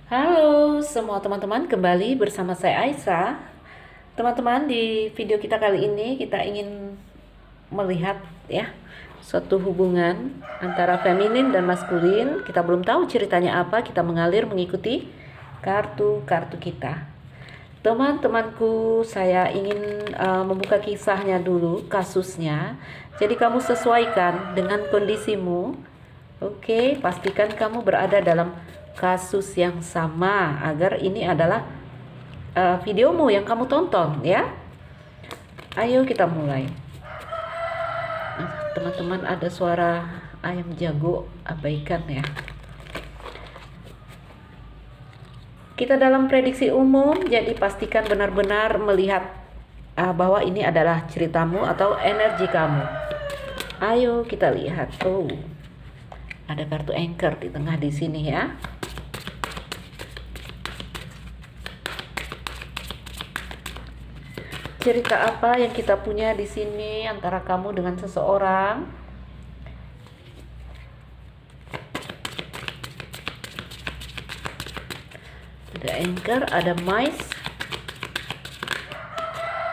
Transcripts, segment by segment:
Halo semua teman-teman, kembali bersama saya Aisyah. Teman-teman, di video kita kali ini kita ingin melihat ya suatu hubungan antara feminin dan maskulin. Kita belum tahu ceritanya apa, kita mengalir mengikuti kartu-kartu kita. Teman-temanku, saya ingin membuka kisahnya dulu, kasusnya. Jadi kamu sesuaikan dengan kondisimu. Oke, pastikan kamu berada dalam kasus yang sama agar ini adalah videomu yang kamu tonton ya. Ayo kita mulai. Teman-teman, ada suara ayam jago, abaikan ya. Kita dalam prediksi umum, jadi pastikan benar-benar melihat bahwa ini adalah ceritamu atau energi kamu. Ayo kita lihat. Oh, ada kartu anchor di tengah di sini ya. Cerita apa yang kita punya di sini antara kamu dengan seseorang? Ada anchor, ada mice.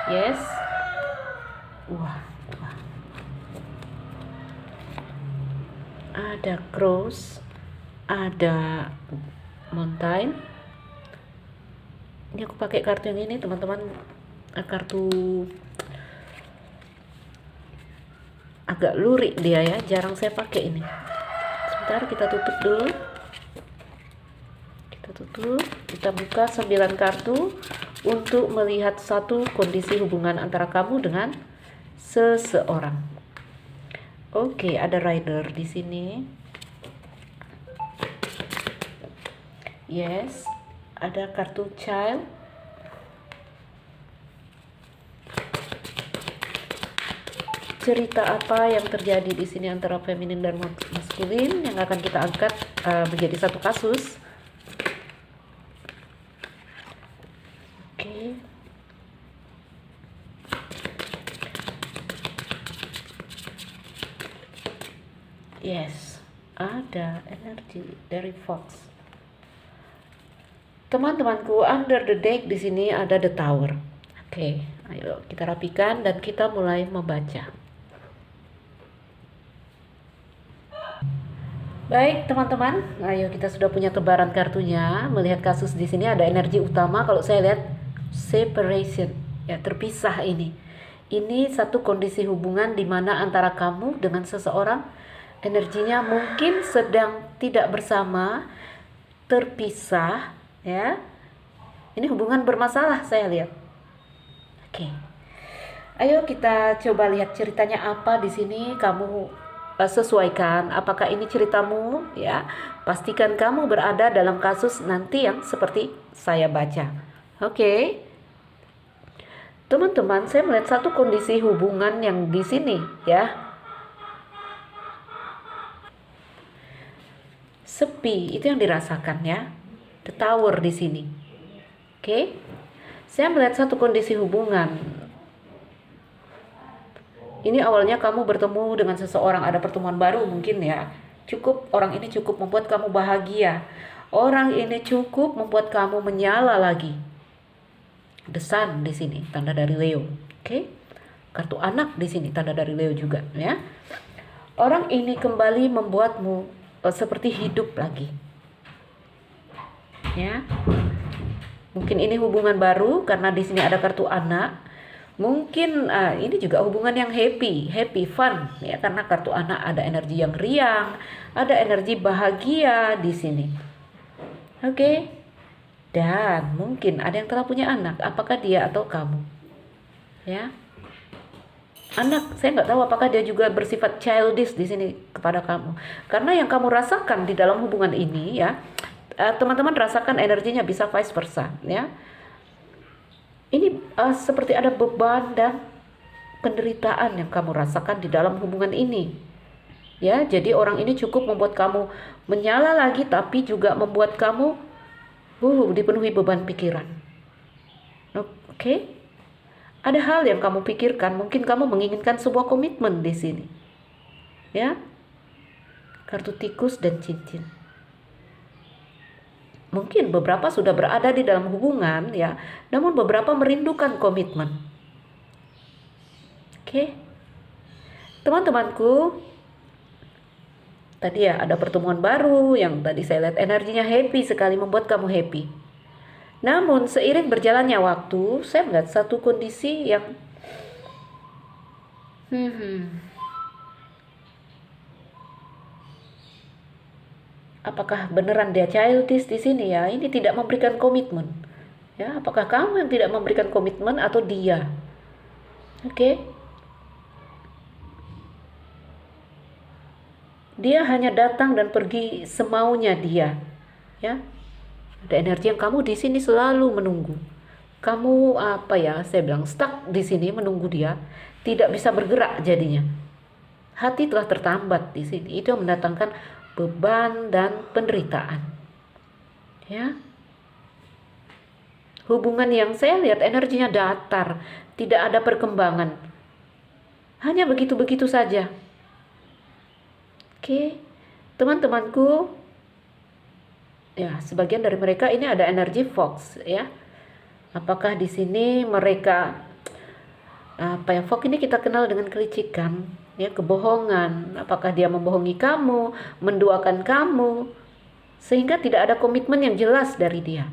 Yes. Wah. Ada cross, ada mountain. Ini aku pakai kartu yang ini, teman-teman. Kartu agak lurik dia ya, jarang saya pakai ini. Sebentar, kita tutup dulu. Kita buka 9 kartu untuk melihat satu kondisi hubungan antara kamu dengan seseorang. Oke, ada rider di sini. Yes, ada kartu child. Cerita apa yang terjadi di sini antara feminin dan maskulin yang akan kita angkat menjadi satu kasus. Oke. Yes, ada energi dari Fox. Teman-temanku, under the deck di sini ada the tower. Oke, ayo kita rapikan dan kita mulai membaca. Baik teman-teman, ayo kita sudah punya tebaran kartunya. Melihat kasus di sini ada energi utama. Kalau saya lihat separation, ya terpisah ini. Ini satu kondisi hubungan di mana antara kamu dengan seseorang energinya mungkin sedang tidak bersama, terpisah, ya. Ini hubungan bermasalah saya lihat. Oke. Ayo kita coba lihat ceritanya apa di sini. Kamu sesuaikan apakah ini ceritamu ya. Pastikan kamu berada dalam kasus nanti yang seperti saya baca. Oke. Teman-teman, saya melihat satu kondisi hubungan yang di sini ya. Sepi, itu yang dirasakan ya. The tower di sini. Oke. Saya melihat satu kondisi hubungan. Ini awalnya kamu bertemu dengan seseorang, ada pertemuan baru mungkin ya. Orang ini cukup membuat kamu bahagia. Orang ini cukup membuat kamu menyala lagi. The Sun di sini tanda dari Leo. Oke. Kartu anak di sini tanda dari Leo juga ya. Orang ini kembali membuatmu seperti hidup lagi. Ya. Mungkin ini hubungan baru karena di sini ada kartu anak. Mungkin ini juga hubungan yang happy, fun ya, karena kartu anak ada energi yang riang, ada energi bahagia di sini. Oke. Dan mungkin ada yang telah punya anak, apakah dia atau kamu? Ya. Anak, saya nggak tahu apakah dia juga bersifat childish di sini kepada kamu. Karena yang kamu rasakan di dalam hubungan ini ya, teman-teman rasakan energinya bisa vice versa ya. Ini seperti ada beban dan penderitaan yang kamu rasakan di dalam hubungan ini. Ya, jadi orang ini cukup membuat kamu menyala lagi, tapi juga membuat kamu dipenuhi beban pikiran. Oke? Ada hal yang kamu pikirkan, mungkin kamu menginginkan sebuah komitmen di sini. Ya. Kartu tikus dan cincin. Mungkin beberapa sudah berada di dalam hubungan ya, namun beberapa merindukan komitmen. Oke. Teman-temanku, tadi ya ada pertemuan baru yang tadi saya lihat energinya happy sekali, membuat kamu happy. Namun seiring berjalannya waktu, saya melihat satu kondisi yang apakah beneran dia childish di sini ya? Ini tidak memberikan komitmen. Ya, apakah kamu yang tidak memberikan komitmen atau dia? Oke. Dia hanya datang dan pergi semaunya dia. Ya. Ada energi yang kamu di sini selalu menunggu. Kamu apa ya? Saya bilang stuck di sini menunggu dia, tidak bisa bergerak jadinya. Hati telah tertambat di sini. Itu yang mendatangkan beban dan penderitaan. Ya. Hubungan yang saya lihat energinya datar, tidak ada perkembangan. Hanya begitu-begitu saja. Oke. Teman-temanku, ya, sebagian dari mereka ini ada energi fox ya. Apakah di sini mereka fox ini kita kenal dengan kelicikan, ya, kebohongan. Apakah dia membohongi kamu, menduakan kamu, sehingga tidak ada komitmen yang jelas dari dia.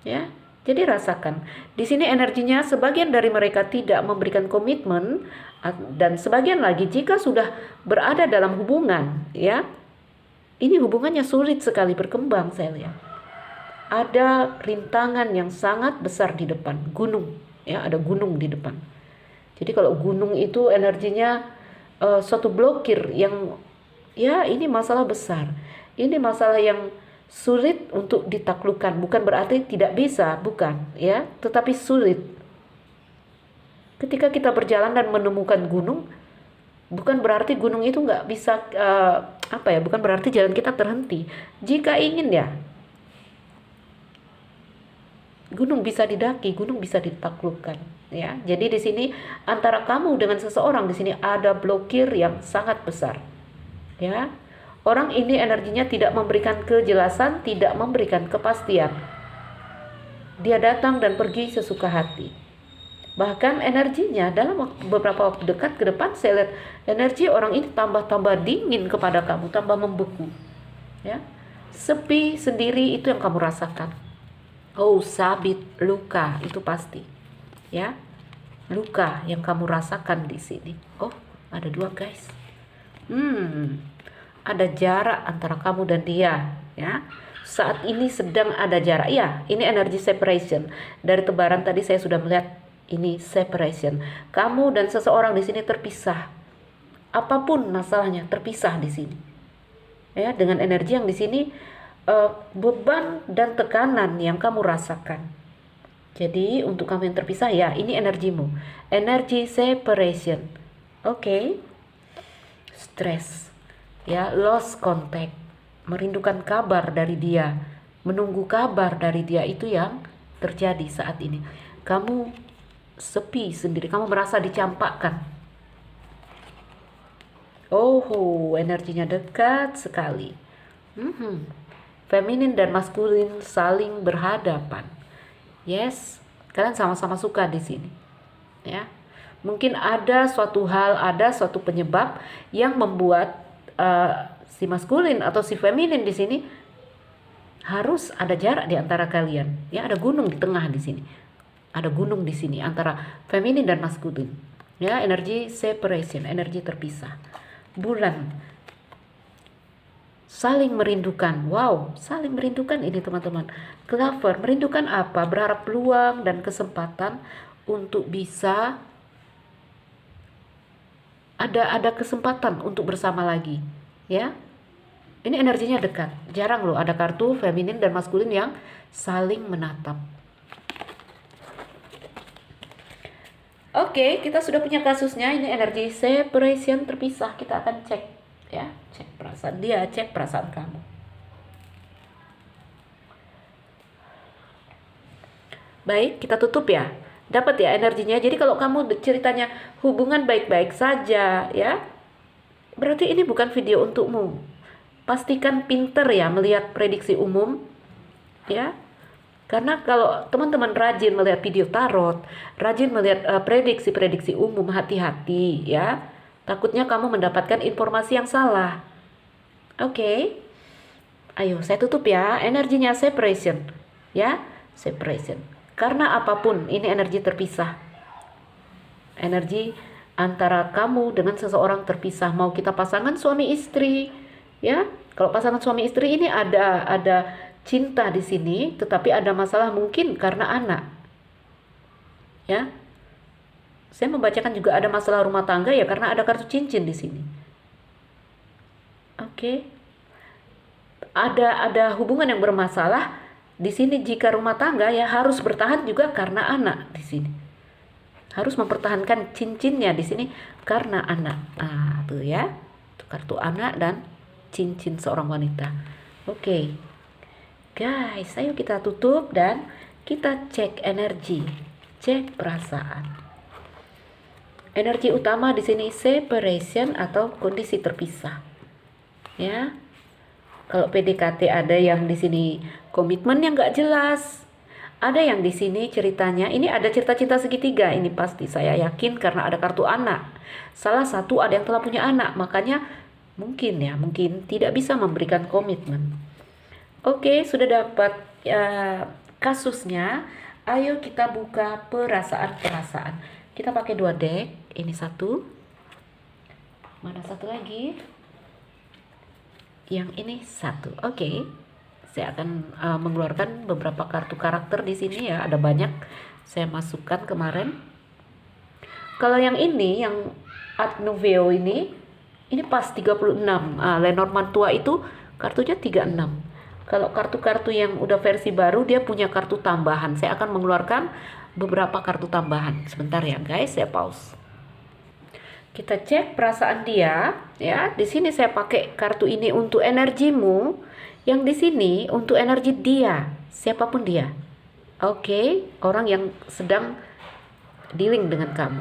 Ya, jadi rasakan. Di sini energinya sebagian dari mereka tidak memberikan komitmen, dan sebagian lagi jika sudah berada dalam hubungan, ya, ini hubungannya sulit sekali berkembang, saya lihat. Ada rintangan yang sangat besar di depan, gunung, ya, ada gunung di depan. Jadi kalau gunung itu energinya suatu blokir yang, ya, ini masalah besar. Ini masalah yang sulit untuk ditaklukkan, bukan berarti tidak bisa, bukan, ya, tetapi sulit. Ketika kita berjalan dan menemukan gunung, bukan berarti gunung itu nggak bisa, bukan berarti jalan kita terhenti. Jika ingin, ya, gunung bisa didaki, gunung bisa ditaklukkan, ya. Jadi di sini antara kamu dengan seseorang di sini ada blokir yang sangat besar, ya. Orang ini energinya tidak memberikan kejelasan, tidak memberikan kepastian. Dia datang dan pergi sesuka hati. Bahkan energinya dalam beberapa waktu dekat ke depan, saya lihat energi orang ini tambah-tambah dingin kepada kamu, tambah membeku. Ya, sepi sendiri itu yang kamu rasakan. Oh, sabit, luka, itu pasti. Ya, luka yang kamu rasakan di sini. Oh, ada dua, guys. Ada jarak antara kamu dan dia. Ya, saat ini sedang ada jarak. Ya, ini energi separation. Dari tebaran tadi saya sudah melihat ini separation. Kamu dan seseorang di sini terpisah. Apapun masalahnya, terpisah di sini. Ya, dengan energi yang di sini beban dan tekanan yang kamu rasakan. Jadi untuk kamu yang terpisah, ya, ini energimu. Energi separation. Oke. Stres. Ya, lost contact. Merindukan kabar dari dia. Menunggu kabar dari dia, itu yang terjadi saat ini. Kamu sepi sendiri, kamu merasa dicampakkan. Oh, energinya dekat sekali. Feminin dan maskulin saling berhadapan. Yes, kalian sama-sama suka di sini. Ya, mungkin ada suatu hal, ada suatu penyebab yang membuat si maskulin atau si feminin di sini harus ada jarak di antara kalian. Ya, ada gunung di tengah di sini. Ada gunung di sini antara feminin dan maskulin. Ya, energi separation, energi terpisah. Bulan saling merindukan. Wow, saling merindukan ini, teman-teman. Clover merindukan apa? Berharap peluang dan kesempatan untuk bisa ada kesempatan untuk bersama lagi. Ya. Ini energinya dekat. Jarang loh ada kartu feminin dan maskulin yang saling menatap. Oke, kita sudah punya kasusnya. Ini energi separation terpisah. Kita akan cek, ya, cek perasaan dia, cek perasaan kamu. Baik, kita tutup ya. Dapat ya energinya. Jadi kalau kamu ceritanya hubungan baik-baik saja, ya, berarti ini bukan video untukmu. Pastikan pinter ya melihat prediksi umum. ya. Karena kalau teman-teman rajin melihat video tarot, rajin melihat prediksi-prediksi umum, hati-hati ya. Takutnya kamu mendapatkan informasi yang salah. Oke. Ayo, saya tutup ya. Energinya separation. Ya, separation. Karena apapun, ini energi terpisah. Energi antara kamu dengan seseorang terpisah. Mau kita pasangan suami istri, ya. Kalau pasangan suami istri ini ada cinta di sini, tetapi ada masalah mungkin karena anak. Ya. Saya membacakan juga ada masalah rumah tangga ya karena ada kartu cincin di sini. Oke. Ada hubungan yang bermasalah di sini. Jika rumah tangga ya harus bertahan juga karena anak di sini. Harus mempertahankan cincinnya di sini karena anak. Ah, tuh ya. Tuh kartu anak dan cincin seorang wanita. Oke. Guys, ayo kita tutup dan kita cek energi, cek perasaan. Energi utama di sini separation atau kondisi terpisah. Ya. Kalau PDKT ada yang di sini komitmen yang nggak jelas. Ada yang di sini ceritanya, ini ada cerita cinta segitiga, ini pasti saya yakin karena ada kartu anak. Salah satu ada yang telah punya anak, makanya mungkin tidak bisa memberikan komitmen. Oke, sudah dapat kasusnya. Ayo kita buka perasaan-perasaan. Kita pakai 2 deck, ini satu. Mana satu lagi? Yang ini satu. Oke. Saya akan mengeluarkan beberapa kartu karakter di sini ya. Ada banyak saya masukkan kemarin. Kalau yang ini, yang Ad Noveo ini pas 36. Lenormand tua itu kartunya 36. Kalau kartu-kartu yang udah versi baru dia punya kartu tambahan. Saya akan mengeluarkan beberapa kartu tambahan. Sebentar ya guys, saya pause. Kita cek perasaan dia ya. Di sini saya pakai kartu ini untuk energimu, yang di sini untuk energi dia, siapapun dia. Oke, orang yang sedang dealing dengan kamu.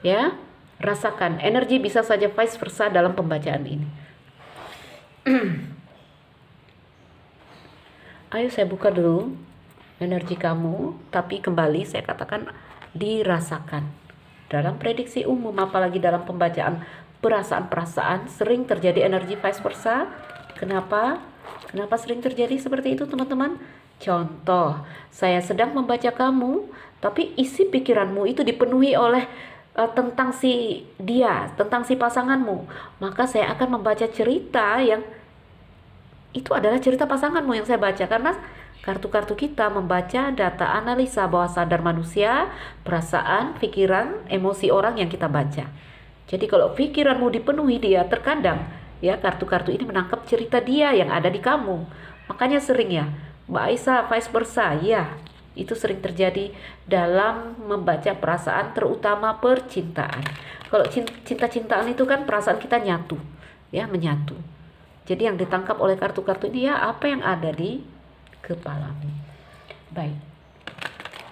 Ya, rasakan energi bisa saja vice versa dalam pembacaan ini. Ayo saya buka dulu energi kamu, tapi kembali saya katakan dirasakan. Dalam prediksi umum, apalagi dalam pembacaan perasaan-perasaan, sering terjadi energi vice versa. Kenapa? Kenapa sering terjadi seperti itu teman-teman? Contoh, saya sedang membaca kamu, tapi isi pikiranmu itu dipenuhi oleh tentang si dia, tentang si pasanganmu. Maka saya akan membaca cerita yang itu adalah cerita pasanganmu yang saya baca. Karena kartu-kartu kita membaca data analisa bawah sadar manusia, perasaan, pikiran, emosi orang yang kita baca. Jadi kalau pikiranmu dipenuhi dia, terkadang ya kartu-kartu ini menangkap cerita dia yang ada di kamu. Makanya sering ya, Mbak Aisyah vice versa, ya itu sering terjadi dalam membaca perasaan, terutama percintaan. Kalau cinta-cintaan itu kan perasaan kita nyatu, ya menyatu. Jadi yang ditangkap oleh kartu-kartu ini ya apa yang ada di kepalamu. Baik.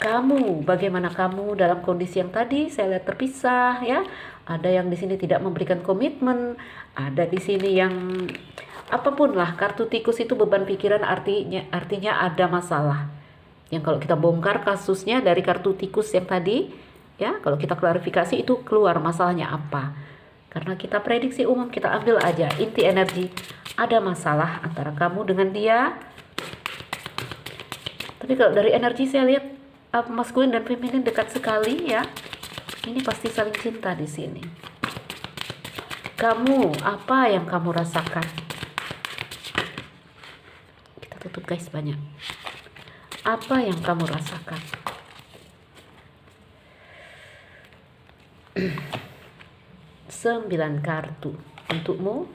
Kamu, bagaimana kamu dalam kondisi yang tadi saya lihat terpisah ya. Ada yang di sini tidak memberikan komitmen, ada di sini yang apapun lah, kartu tikus itu beban pikiran, artinya ada masalah. Yang kalau kita bongkar kasusnya dari kartu tikus yang tadi ya, kalau kita klarifikasi itu keluar masalahnya apa. Karena kita prediksi umum, kita ambil aja inti energi. Ada masalah antara kamu dengan dia. Tapi kalau dari energi saya lihat maskulin dan feminin dekat sekali ya. Ini pasti saling cinta di sini. Kamu, apa yang kamu rasakan? Kita tutup guys banyak. Apa yang kamu rasakan? 9 kartu untukmu.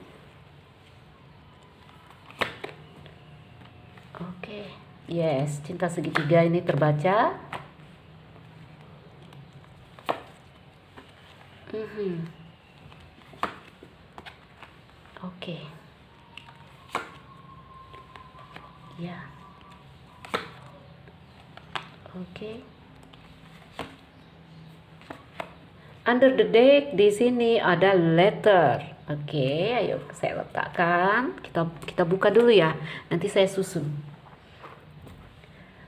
Oke. Yes, cinta segitiga ini terbaca. Oke. Ya. Oke. Under the deck di sini ada letter. Oke, ayo saya letakkan. Kita buka dulu ya. Nanti saya susun.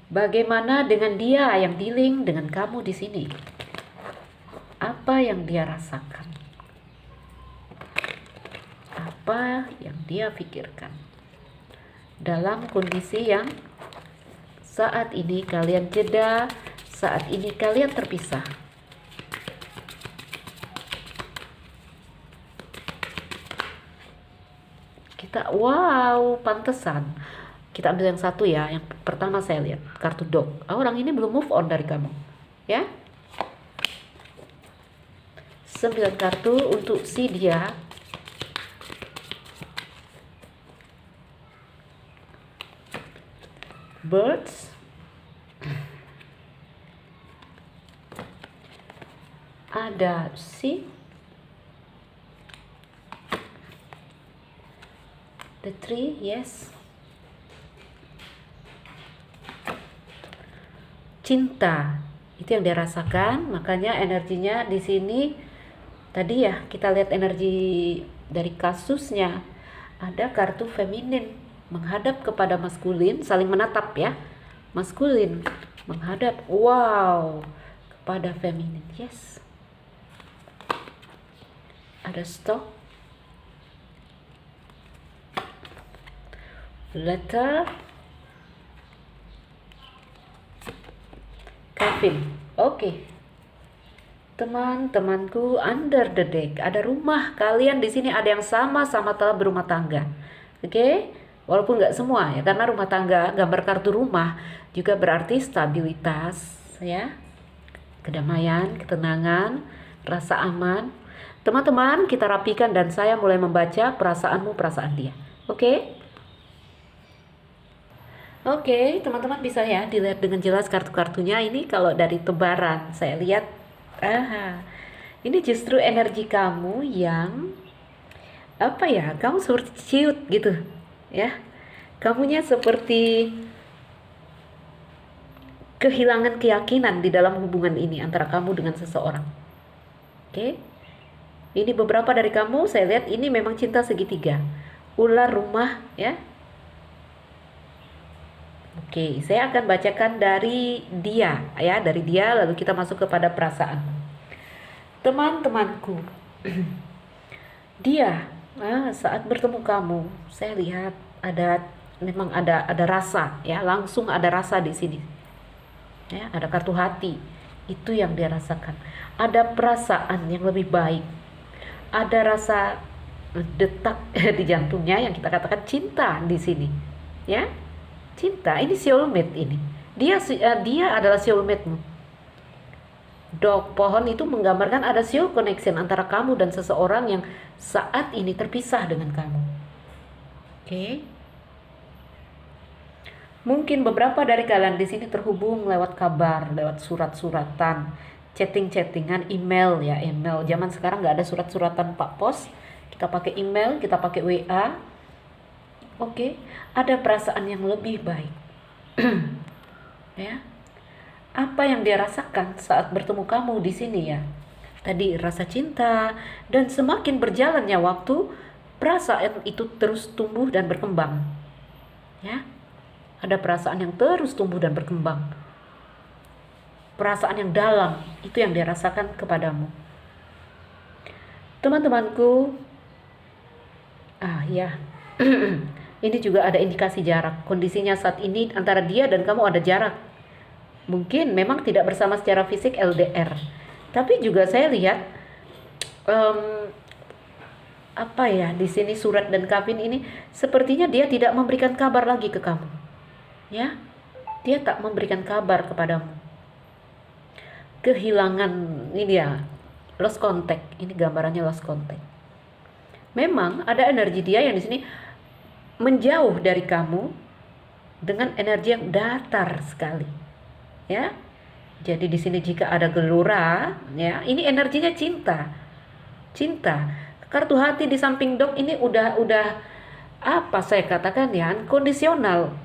Bagaimana dengan dia yang dealing dengan kamu di sini? Apa yang dia rasakan? Apa yang dia pikirkan? Dalam kondisi yang saat ini kalian jeda, saat ini kalian terpisah. Wow, pantesan. Kita ambil yang satu ya. Yang pertama saya lihat kartu dog. Orang ini belum move on dari kamu, ya. 9 kartu untuk si dia. Birds. Ada si the tree, yes. Cinta, itu yang dia rasakan, makanya energinya di sini tadi ya kita lihat energi dari kasusnya. Ada kartu feminin menghadap kepada maskulin, saling menatap ya. Maskulin menghadap, wow, kepada feminin, yes. Ada stok, letter, Kevin. Oke. Teman-temanku, under the deck ada rumah. Kalian di sini ada yang sama-sama telah berumah tangga. Oke? Walaupun nggak semua ya, karena rumah tangga, gambar kartu rumah juga berarti stabilitas ya. Kedamaian, ketenangan, rasa aman. Teman-teman, kita rapikan dan saya mulai membaca perasaanmu, perasaan dia. Oke? Oke, teman-teman bisa ya dilihat dengan jelas kartu-kartunya. Ini kalau dari tebaran saya lihat, ini justru energi kamu yang apa ya? Kamu seperti ciut gitu, ya. Kamunya seperti kehilangan keyakinan di dalam hubungan ini antara kamu dengan seseorang. Oke? Ini beberapa dari kamu, saya lihat ini memang cinta segitiga. Ular rumah, ya. Oke, saya akan bacakan dari dia, ya, dari dia, lalu kita masuk kepada perasaan. Teman-temanku, dia saat bertemu kamu, saya lihat memang ada rasa, ya, langsung ada rasa di sini, ya, ada kartu hati, itu yang dia rasakan. Ada perasaan yang lebih baik, ada rasa detak di jantungnya yang kita katakan cinta di sini, ya. Cinta, ini soulmate ini. Dia adalah soulmate-mu. Dog pohon itu menggambarkan ada soul connection antara kamu dan seseorang yang saat ini terpisah dengan kamu. Oke. Mungkin beberapa dari kalian di sini terhubung lewat kabar, lewat surat-suratan, chatting-chattingan, email ya, email. Zaman sekarang nggak ada surat-suratan Pak Pos. Kita pakai email, kita pakai WA. Oke, ada perasaan yang lebih baik. Ya. Apa yang dia rasakan saat bertemu kamu di sini ya? Tadi rasa cinta, dan semakin berjalannya waktu, perasaan itu terus tumbuh dan berkembang. Ya. Ada perasaan yang terus tumbuh dan berkembang. Perasaan yang dalam, itu yang dia rasakan kepadamu. Teman-temanku, ya. Ini juga ada indikasi jarak. Kondisinya saat ini antara dia dan kamu ada jarak. Mungkin memang tidak bersama secara fisik LDR. Tapi juga saya lihat di sini surat dan kafin ini sepertinya dia tidak memberikan kabar lagi ke kamu. Ya. Dia tak memberikan kabar kepadamu. Kehilangan ini dia, lost contact. Ini gambarannya lost contact. Memang ada energi dia yang di sini menjauh dari kamu dengan energi yang datar sekali, ya. Jadi di sini jika ada gelora, ya, ini energinya cinta. Kartu hati di samping dog ini udah apa saya katakan ya, kondisional,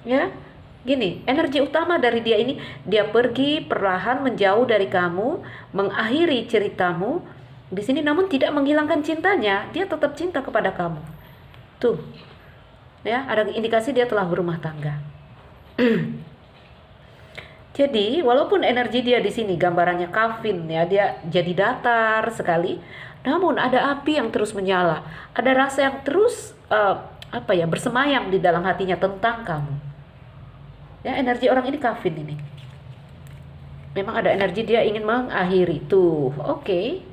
ya. Gini, energi utama dari dia ini, dia pergi perlahan menjauh dari kamu, mengakhiri ceritamu di sini, namun tidak menghilangkan cintanya, dia tetap cinta kepada kamu. Tuh. Ya, ada indikasi dia telah berumah tangga. Jadi, walaupun energi dia di sini gambarannya kafin ya, dia jadi datar sekali, namun ada api yang terus menyala, ada rasa yang terus bersemayam di dalam hatinya tentang kamu. Ya, energi orang ini kafin ini. Memang ada energi dia ingin mengakhiri tuh. Oke.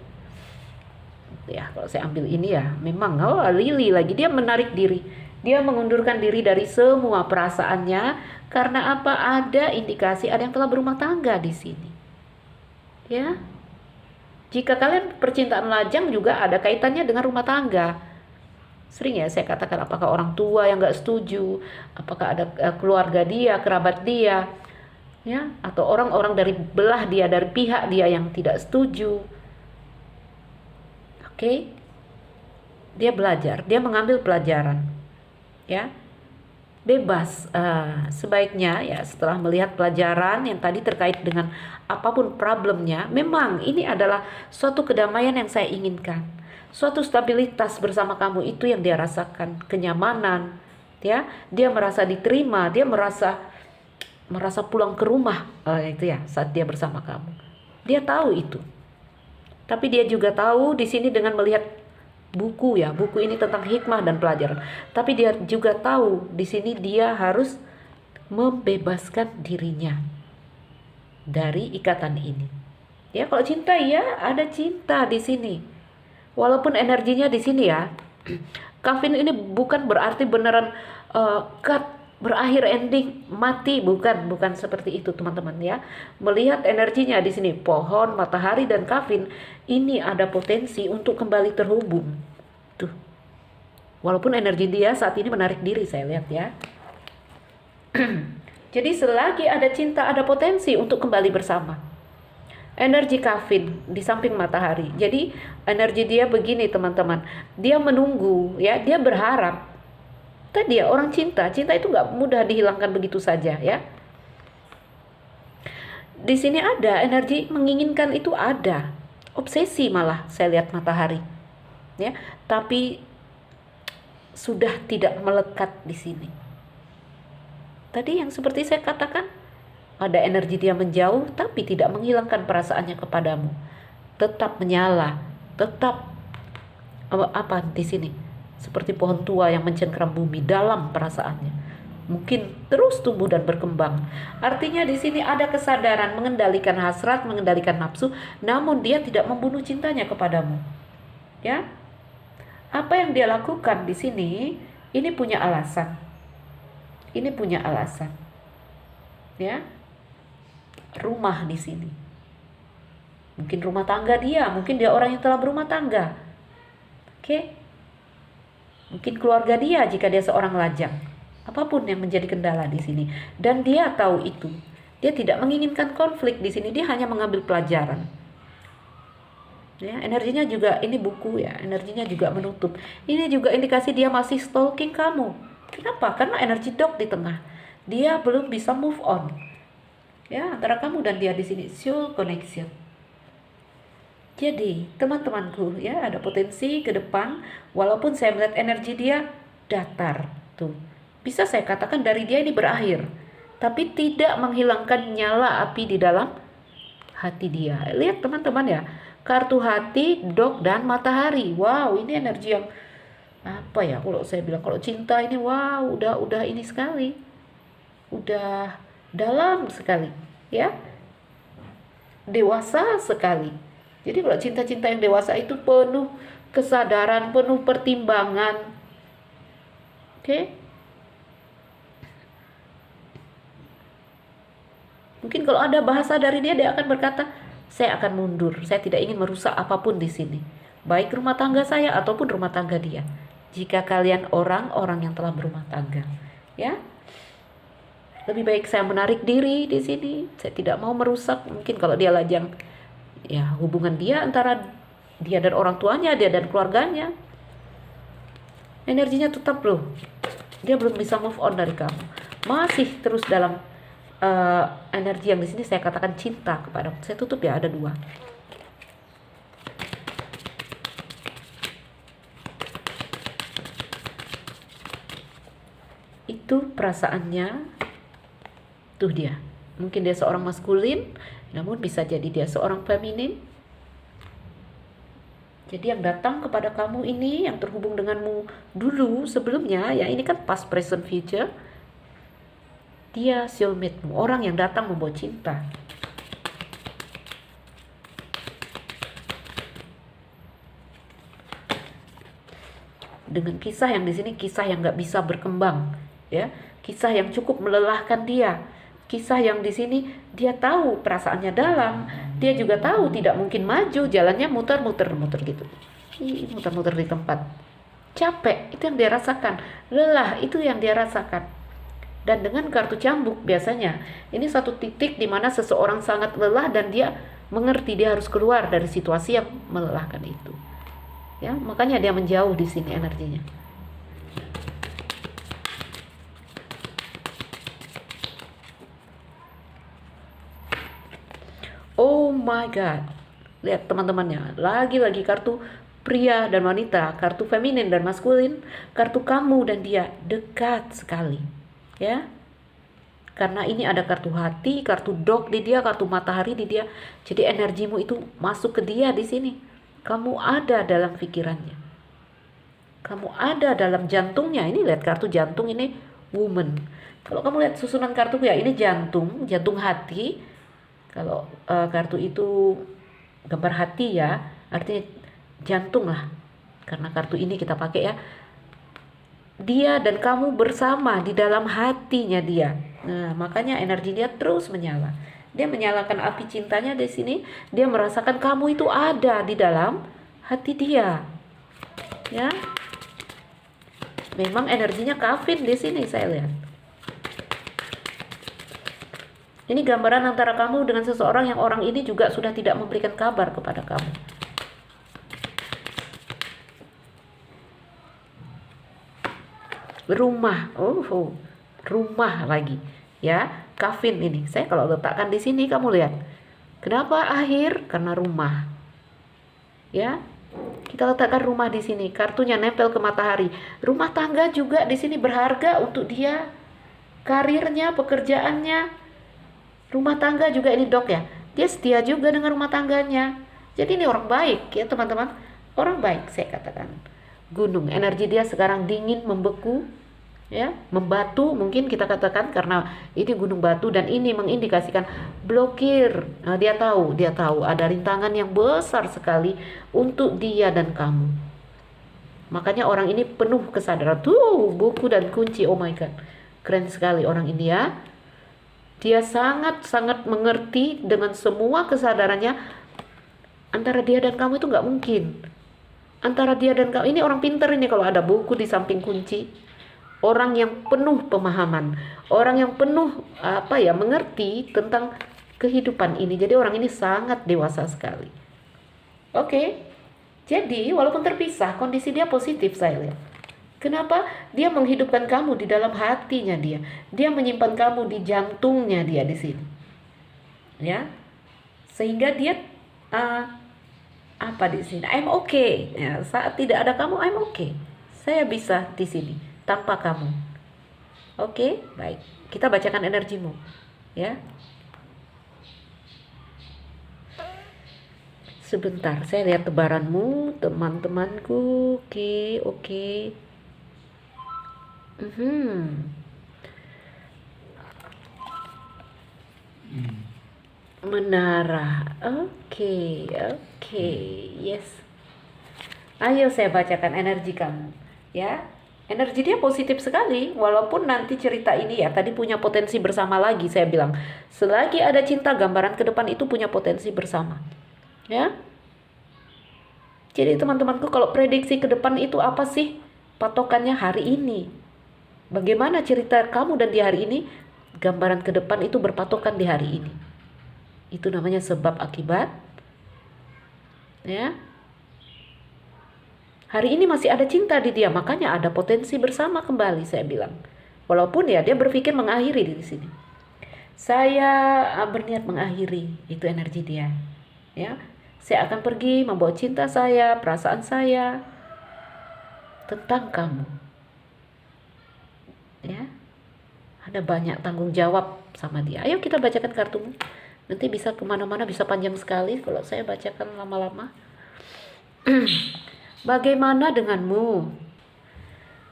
Ya, kalau saya ambil ini ya, memang Lili lagi dia menarik diri. Dia mengundurkan diri dari semua perasaannya karena apa? Ada indikasi ada yang telah berumah tangga di sini. Ya. Jika kalian percintaan lajang juga ada kaitannya dengan rumah tangga. Sering ya saya katakan apakah orang tua yang gak setuju, apakah ada keluarga dia, kerabat dia, ya, atau orang-orang dari belah dia, dari pihak dia yang tidak setuju. Oke. Dia belajar, dia mengambil pelajaran. Ya. Bebas sebaiknya ya setelah melihat pelajaran yang tadi terkait dengan apapun problemnya, memang ini adalah suatu kedamaian yang saya inginkan, suatu stabilitas bersama kamu itu yang dia rasakan, kenyamanan, ya, dia merasa diterima, dia merasa pulang ke rumah itu ya saat dia bersama kamu, dia tahu itu. Tapi dia juga tahu di sini dengan melihat buku ya, buku ini tentang hikmah dan pelajaran. Tapi dia juga tahu di sini dia harus membebaskan dirinya dari ikatan ini. Ya, kalau cinta ya ada cinta di sini. Walaupun energinya di sini ya, kafin ini bukan berarti beneran cut, berakhir, ending, mati, bukan seperti itu teman-teman ya. Melihat energinya di sini pohon, matahari dan kafin, ini ada potensi untuk kembali terhubung. Tuh. Walaupun energi dia saat ini menarik diri saya lihat ya. Jadi selagi ada cinta ada potensi untuk kembali bersama. Energi kafin di samping matahari. Jadi energi dia begini teman-teman. Dia menunggu ya, dia berharap. Tadi ya orang cinta itu nggak mudah dihilangkan begitu saja ya. Di sini ada energi menginginkan itu ada, obsesi malah saya lihat matahari, ya. Tapi sudah tidak melekat di sini. Tadi yang seperti saya katakan, ada energi dia menjauh tapi tidak menghilangkan perasaannya kepadamu, tetap menyala, tetap apa di sini. Seperti pohon tua yang mencengkeram bumi dalam perasaannya. Mungkin terus tumbuh dan berkembang. Artinya di sini ada kesadaran mengendalikan hasrat, mengendalikan nafsu, namun dia tidak membunuh cintanya kepadamu. Ya. Apa yang dia lakukan di sini, ini punya alasan. Ini punya alasan. Ya. Rumah di sini. Mungkin rumah tangga dia, mungkin dia orang yang telah berumah tangga. Oke. Mungkin keluarga dia jika dia seorang lajang. Apapun yang menjadi kendala di sini. Dan dia tahu itu. Dia tidak menginginkan konflik di sini. Dia hanya mengambil pelajaran. Ya, energinya juga ini buku ya. Energinya juga menutup. Ini juga indikasi dia masih stalking kamu. Kenapa? Karena energi dog di tengah. Dia belum bisa move on. Ya, antara kamu dan dia di sini soul connection. Jadi teman-temanku ya ada potensi ke depan walaupun saya melihat energi dia datar tuh. Bisa saya katakan dari dia ini berakhir. Tapi tidak menghilangkan nyala api di dalam hati dia. Lihat teman-teman ya. Kartu hati, dog dan matahari. Wow, ini energi yang apa ya kalau saya bilang kalau cinta ini wow udah ini sekali. Udah dalam sekali ya. Dewasa sekali. Jadi kalau cinta-cinta yang dewasa itu penuh kesadaran, penuh pertimbangan. Oke? Mungkin kalau ada bahasa dari dia akan berkata, saya akan mundur, saya tidak ingin merusak apapun di sini. Baik rumah tangga saya ataupun rumah tangga dia. Jika kalian orang-orang yang telah berumah tangga. Ya? Lebih baik saya menarik diri di sini. Saya tidak mau merusak. Mungkin kalau dia lajang. Ya hubungan dia antara dia dan orang tuanya, dia dan keluarganya, energinya tetap loh, dia belum bisa move on dari kamu, masih terus dalam energi yang di sini saya katakan cinta kepadamu. Saya tutup ya, ada 2. Itu perasaannya, tuh dia Mungkin dia seorang maskulin, namun bisa jadi dia seorang feminin. Jadi yang datang kepada kamu ini, yang terhubung denganmu dulu sebelumnya, ya ini kan past, present, future. Dia soulmate-mu, orang yang datang membawa cinta. Dengan kisah yang di sini kisah yang nggak bisa berkembang, ya, kisah yang cukup melelahkan dia, kisah yang di sini dia tahu perasaannya dalam, dia juga tahu tidak mungkin maju, jalannya muter-muter gitu, muter-muter di tempat, capek itu yang dia rasakan, lelah itu yang dia rasakan. Dan dengan kartu cambuk biasanya ini satu titik di mana seseorang sangat lelah dan dia mengerti dia harus keluar dari situasi yang melelahkan itu. Ya, makanya dia menjauh di sini energinya. Oh my God. Lihat teman-temannya. Lagi-lagi kartu pria dan wanita, kartu feminin dan maskulin, kartu kamu dan dia dekat sekali. Ya. Karena ini ada kartu hati, kartu dog di dia, kartu matahari di dia. Jadi energimu itu masuk ke dia di sini. Kamu ada dalam pikirannya. Kamu ada dalam jantungnya. Ini lihat kartu jantung ini woman. Kalau kamu lihat susunan kartu ya ini jantung, jantung hati. Kalau kartu itu gambar hati ya, artinya jantung lah. Karena kartu ini kita pakai ya. Dia dan kamu bersama di dalam hatinya dia. Nah, makanya energi dia terus menyala. Dia menyalakan api cintanya di sini. Dia merasakan kamu itu ada di dalam hati dia. Ya. Memang energinya kafin di sini saya lihat. Ini gambaran antara kamu dengan seseorang yang orang ini juga sudah tidak memberikan kabar kepada kamu. Rumah. Rumah lagi. Ya. Kafin ini, saya kalau letakkan di sini kamu lihat. Kenapa akhir? Karena rumah. Ya, kita letakkan rumah di sini. Kartunya nempel ke matahari. Rumah tangga juga di sini berharga untuk dia. Karirnya, pekerjaannya. Rumah tangga juga ini dok ya. Dia setia juga dengan rumah tangganya. Jadi ini orang baik ya teman-teman. Orang baik saya katakan. Gunung, energi dia sekarang dingin, membeku. Ya, membatu mungkin kita katakan karena ini gunung batu dan ini mengindikasikan blokir. Nah, dia tahu ada rintangan yang besar sekali untuk dia dan kamu. Makanya orang ini penuh kesadaran. Tuh, buku dan kunci. Oh my God. Keren sekali orang ini ya. Dia sangat-sangat mengerti dengan semua kesadarannya. Antara dia dan kamu itu nggak mungkin. Antara dia dan kamu, ini orang pintar ini kalau ada buku di samping kunci. Orang yang penuh pemahaman, orang yang penuh mengerti tentang kehidupan ini. Jadi orang ini sangat dewasa sekali. Oke. Jadi walaupun terpisah, kondisi dia positif saya lihat. Kenapa? Dia menghidupkan kamu di dalam hatinya dia. Dia menyimpan kamu di jantungnya dia di sini. Ya. Sehingga dia di sini? I'm okay. Ya, saat tidak ada kamu, I'm okay. Saya bisa di sini tanpa kamu. Oke, baik. Kita bacakan energimu, ya. Sebentar, saya lihat tebaranmu, teman-temanku. Oke. Menara. Oke. Yes. Ayo saya bacakan energi kamu, ya. Energi dia positif sekali, walaupun nanti cerita ini ya tadi punya potensi bersama lagi saya bilang. Selagi ada cinta, gambaran ke depan itu punya potensi bersama. Ya. Jadi teman-temanku kalau prediksi ke depan itu apa sih? Patokannya hari ini. Bagaimana cerita kamu dan di hari ini? Gambaran ke depan itu berpatokan di hari ini. Itu namanya sebab akibat. Ya. Hari ini masih ada cinta di dia, makanya ada potensi bersama kembali saya bilang. Walaupun ya dia berpikir mengakhiri di sini. Saya berniat mengakhiri, itu energi dia. Ya. Saya akan pergi membawa cinta saya, perasaan saya tentang kamu. Ya. ada banyak tanggung jawab sama dia. Ayo kita bacakan kartumu. Nanti bisa kemana-mana, bisa panjang sekali kalau saya bacakan lama-lama. Bagaimana denganmu?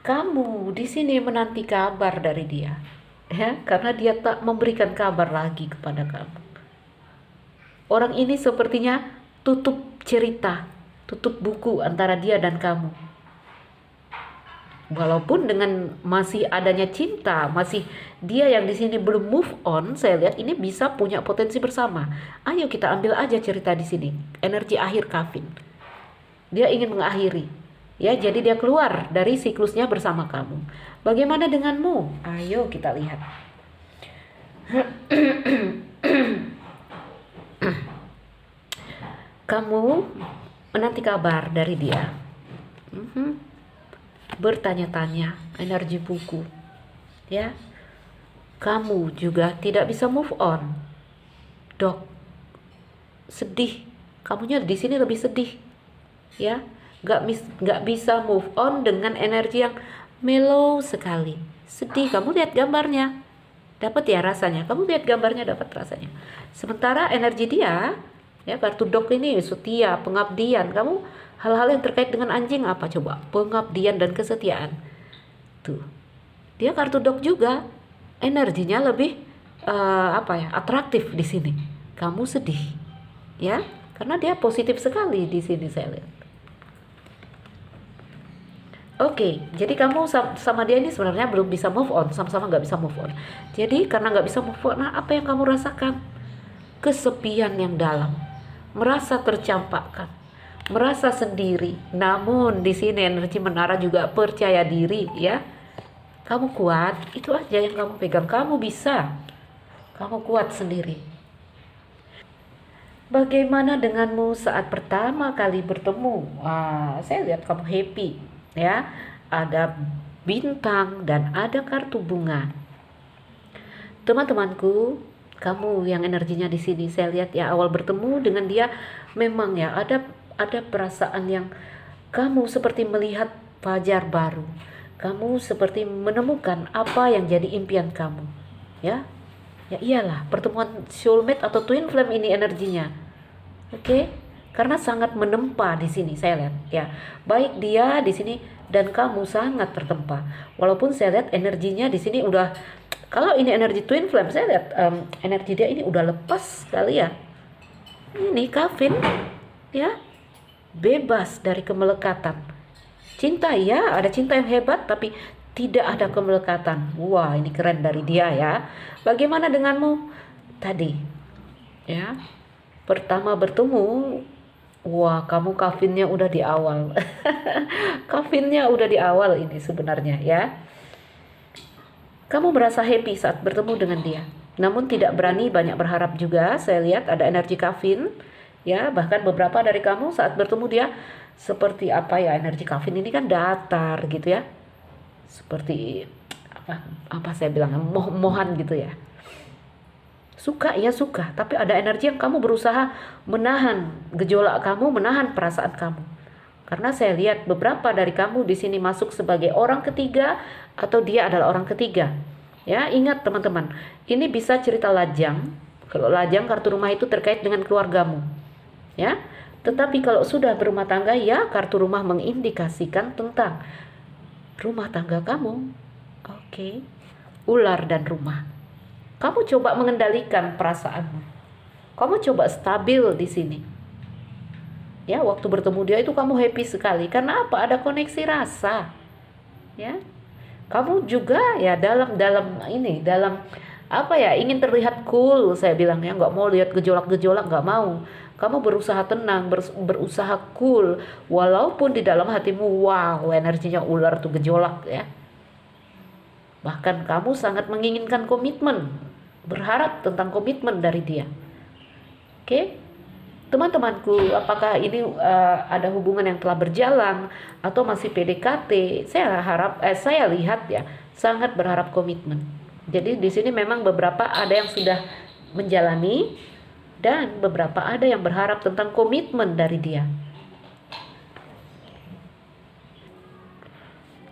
Kamu di sini menanti kabar dari dia, ya, karena dia tak memberikan kabar lagi kepada kamu. Orang ini sepertinya tutup cerita, tutup buku antara dia dan kamu. Walaupun dengan masih adanya cinta, masih dia yang di sini belum move on, saya lihat ini bisa punya potensi bersama. Ayo kita ambil aja cerita di sini. Energi akhir kafin. Dia ingin mengakhiri. Ya, jadi dia keluar dari siklusnya bersama kamu. Bagaimana denganmu? Ayo kita lihat. Kamu menanti kabar dari dia. Bertanya-tanya, energi buku, ya. Kamu juga tidak bisa move on, Dok. Sedih, kamunya di sini lebih sedih, ya. Gak bisa move on dengan energi yang mellow sekali. Sedih, kamu lihat gambarnya, dapat ya rasanya. Kamu lihat gambarnya, dapat rasanya. Sementara energi dia, ya, kartu Dok ini setia, pengabdian. Kamu hal-hal yang terkait dengan anjing apa coba? Pengabdian dan kesetiaan. Tuh. Dia kartu Dok juga. Energinya lebih atraktif di sini. Kamu sedih. Ya, karena dia positif sekali di sini saya lihat. Oke, jadi kamu sama dia ini sebenarnya belum bisa move on, sama-sama nggak bisa move on. Jadi karena nggak bisa move on, nah apa yang kamu rasakan? Kesepian yang dalam, merasa tercampakkan, merasa sendiri. Namun di sini energi menara juga percaya diri, ya. Kamu kuat, itu aja yang kamu pegang. Kamu bisa, kamu kuat sendiri. Bagaimana denganmu saat pertama kali bertemu? Saya lihat kamu happy, ya. Ada bintang dan ada kartu bunga. Teman-temanku, kamu yang energinya di sini, saya lihat ya, awal bertemu dengan dia memang ya ada perasaan yang kamu seperti melihat fajar baru. Kamu seperti menemukan apa yang jadi impian kamu, ya. Ya iyalah, pertemuan soulmate atau twin flame ini energinya. Oke? Karena sangat menempa di sini saya lihat, ya. Baik dia di sini dan kamu sangat tertempa. Walaupun saya lihat energinya di sini udah, kalau ini energi twin flame, saya lihat energi dia ini udah lepas sekali ya. Ini kafin, ya. Bebas dari kemelekatan. Cinta ya, ada cinta yang hebat tapi tidak ada kemelekatan. Wah, ini keren dari dia ya. Bagaimana denganmu tadi? Ya. Pertama bertemu, wah, kamu kafinnya udah di awal. Kafinnya udah di awal ini sebenarnya ya. Kamu merasa happy saat bertemu dengan dia. Namun tidak berani banyak berharap juga. Saya lihat ada energi kafin. Ya, bahkan beberapa dari kamu saat bertemu dia seperti apa ya, energi kafin ini kan datar gitu ya. Seperti apa saya bilang, moh-mohan gitu ya. Suka ya suka, tapi ada energi yang kamu berusaha menahan gejolak kamu, menahan perasaan kamu. Karena saya lihat beberapa dari kamu di sini masuk sebagai orang ketiga atau dia adalah orang ketiga. Ya, ingat teman-teman, ini bisa cerita lajang. Kalau lajang kartu rumah itu terkait dengan keluargamu. Ya. Tetapi kalau sudah berumah tangga, ya, kartu rumah mengindikasikan tentang rumah tangga kamu. Oke. Ular dan rumah. Kamu coba mengendalikan perasaanmu. Kamu coba stabil di sini. Ya, waktu bertemu dia itu kamu happy sekali. Karena apa? Ada koneksi rasa. Ya. Kamu juga ya dalam apa ya, ingin terlihat cool, saya bilang ya, nggak mau lihat gejolak-gejolak, nggak mau. Kamu berusaha tenang, berusaha cool, walaupun di dalam hatimu wow, energinya ular tuh gejolak ya. Bahkan kamu sangat menginginkan komitmen, berharap tentang komitmen dari dia. Oke, teman-temanku, apakah ini ada hubungan yang telah berjalan atau masih PDKT? Saya lihat ya, sangat berharap komitmen. Jadi di sini memang beberapa ada yang sudah menjalani dan beberapa ada yang berharap tentang komitmen dari dia.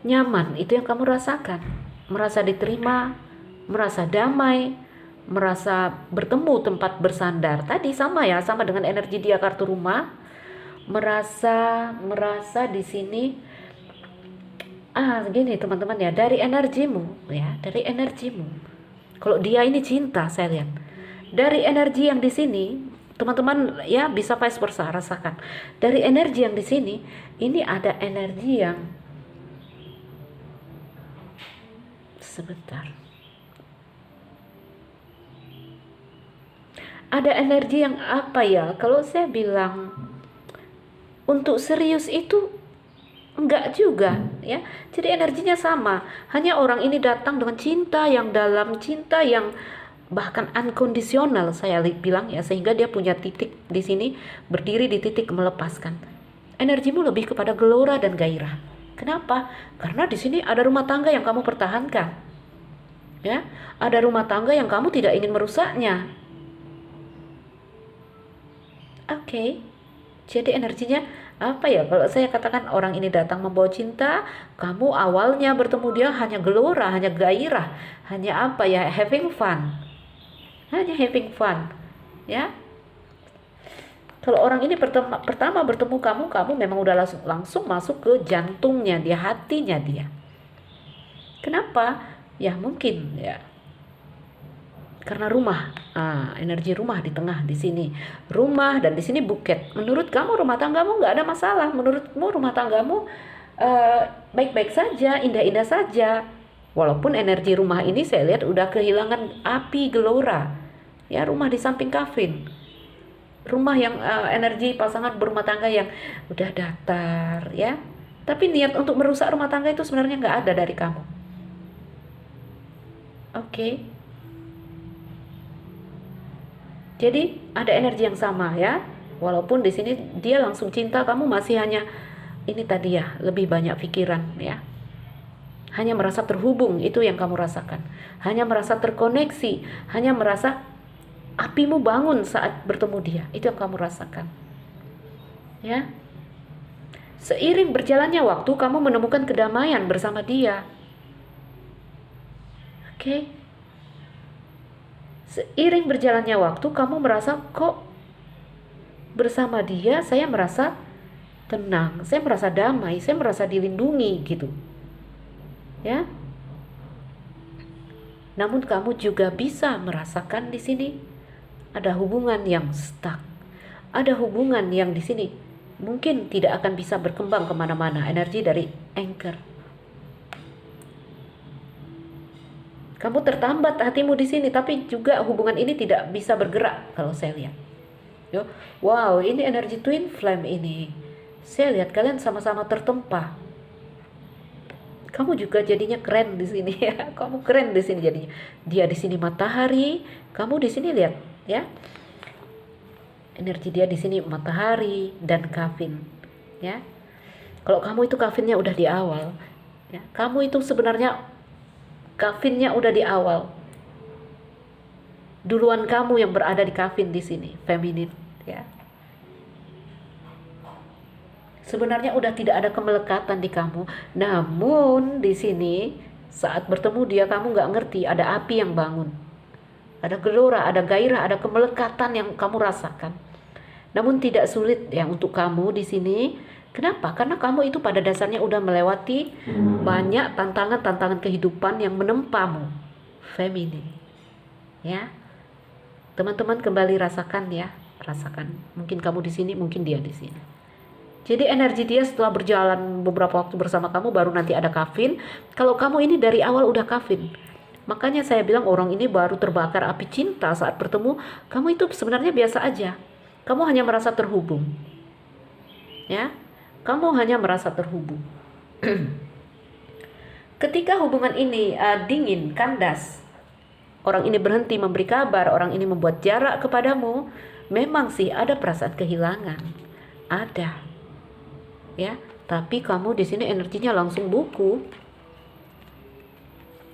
Nyaman, itu yang kamu rasakan. Merasa diterima, merasa damai, merasa bertemu tempat bersandar. Tadi sama ya, sama dengan energi dia kartu rumah. Merasa di sini gini teman-teman ya, dari energimu ya, dari energimu. Kalau dia ini cinta, saya lihat. Dari energi yang di sini, teman-teman ya bisa vice versa rasakan. Dari energi yang di sini, ini ada energi yang sebentar. Ada energi yang apa ya? Kalau saya bilang untuk serius itu enggak juga ya. Jadi energinya sama. Hanya orang ini datang dengan cinta yang dalam, cinta yang bahkan unconditional saya bilang ya, sehingga dia punya titik di sini, berdiri di titik melepaskan. Energimu lebih kepada gelora dan gairah. Kenapa? Karena di sini ada rumah tangga yang kamu pertahankan. Ya, ada rumah tangga yang kamu tidak ingin merusaknya. Oke. Jadi energinya apa ya? Kalau saya katakan orang ini datang membawa cinta, kamu awalnya bertemu dia hanya gelora, hanya gairah, hanya apa ya? Having fun. Hanya having fun. Ya. Kalau orang ini pertama bertemu kamu memang udah langsung masuk ke jantungnya dia, hatinya dia. Kenapa? Ya mungkin ya karena rumah, energi rumah di tengah di sini, rumah dan di sini buket. Menurut kamu rumah tanggamu nggak ada masalah, menurutmu rumah tanggamu baik-baik saja, indah-indah saja. Walaupun energi rumah ini saya lihat udah kehilangan api gelora, ya rumah di samping kafin, rumah yang energi pasangan berumah tangga yang udah datar, ya. Tapi niat untuk merusak rumah tangga itu sebenarnya nggak ada dari kamu. Oke. Jadi ada energi yang sama ya. Walaupun di sini dia langsung cinta, kamu masih hanya ini tadi ya, lebih banyak pikiran ya. Hanya merasa terhubung, itu yang kamu rasakan. Hanya merasa terkoneksi, hanya merasa apimu bangun saat bertemu dia. Itu yang kamu rasakan. Ya. Seiring berjalannya waktu, kamu menemukan kedamaian bersama dia. Oke. Seiring berjalannya waktu, kamu merasa kok bersama dia saya merasa tenang, saya merasa damai, saya merasa dilindungi gitu. Ya. Namun kamu juga bisa merasakan di sini ada hubungan yang stuck. Ada hubungan yang di sini mungkin tidak akan bisa berkembang kemana-mana. Energi dari anchor. Kamu tertambat hatimu di sini, tapi juga hubungan ini tidak bisa bergerak kalau saya lihat. Yo, wow, ini energi twin flame ini. Saya lihat kalian sama-sama tertempa. Kamu juga jadinya keren di sini ya. Kamu keren di sini jadinya. Dia di sini matahari, kamu di sini lihat ya. Energi dia di sini matahari dan kafin, ya. Kalau kamu itu kafinnya udah di awal, ya. Kamu itu sebenarnya kafinnya udah di awal. Duluan kamu yang berada di kafin di sini, feminin, ya. Sebenarnya udah tidak ada kemelekatan di kamu. Namun di sini saat bertemu dia kamu nggak ngerti ada api yang bangun. Ada gelora, ada gairah, ada kemelekatan yang kamu rasakan. Namun tidak sulit ya untuk kamu di sini. Kenapa? Karena kamu itu pada dasarnya udah melewati banyak tantangan-tantangan kehidupan yang menempamu. Feminin. Ya. Teman-teman kembali rasakan ya, rasakan. Mungkin kamu di sini, mungkin dia di sini. Jadi energi dia setelah berjalan beberapa waktu bersama kamu baru nanti ada kafin. Kalau kamu ini dari awal udah kafin. Makanya saya bilang orang ini baru terbakar api cinta saat bertemu. Kamu itu sebenarnya biasa aja. Kamu hanya merasa terhubung. Ya. Kamu hanya merasa terhubung. Ketika hubungan ini dingin, kandas, orang ini berhenti memberi kabar, orang ini membuat jarak kepadamu, memang sih ada perasaan kehilangan. Ada. Ya, tapi kamu di sini energinya langsung buku.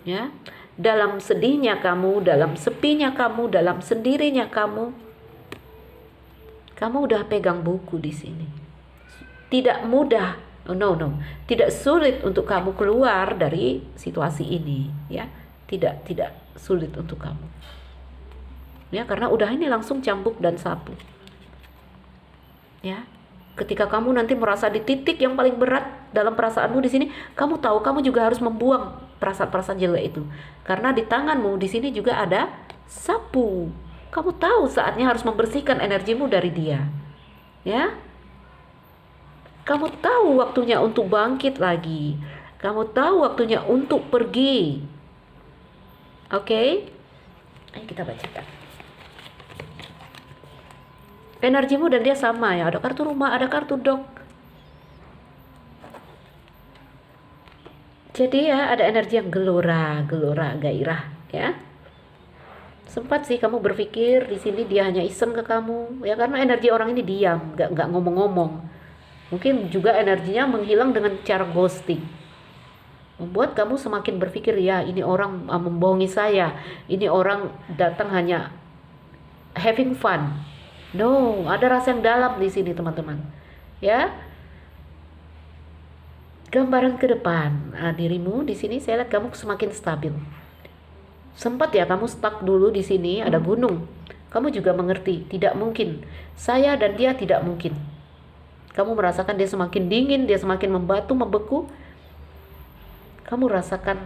Ya. Dalam sedihnya kamu, dalam sepinya kamu, dalam sendirinya kamu udah pegang buku di sini. Tidak mudah, tidak sulit untuk kamu keluar dari situasi ini, ya. tidak sulit untuk kamu. Ya, karena udah ini langsung cambuk dan sapu. Ya. Ketika kamu nanti merasa di titik yang paling berat dalam perasaanmu di sini, kamu tahu kamu juga harus membuang perasaan-perasaan jelek itu. Karena di tanganmu di sini juga ada sapu. Kamu tahu saatnya harus membersihkan energimu dari dia. Ya. Kamu tahu waktunya untuk bangkit lagi. Kamu tahu waktunya untuk pergi. Oke? Ayo kita bacakan. Energimu dan dia sama ya. Ada kartu rumah, ada kartu dog. Jadi ya ada energi yang gelora, gairah ya. Sempat sih kamu berpikir di sini dia hanya iseng ke kamu ya, karena energi orang ini diam, nggak ngomong-ngomong. Mungkin juga energinya menghilang dengan cara ghosting. Membuat kamu semakin berpikir ya ini orang membohongi saya, ini orang datang hanya having fun. No, ada rasa yang dalam di sini teman-teman. Ya. Gambaran ke depan, dirimu di sini saya lihat kamu semakin stabil. Sempat ya kamu stuck dulu di sini, ada gunung. Kamu juga mengerti, tidak mungkin. Saya dan dia tidak mungkin. Kamu merasakan dia semakin dingin, dia semakin membatu, membeku. Kamu rasakan,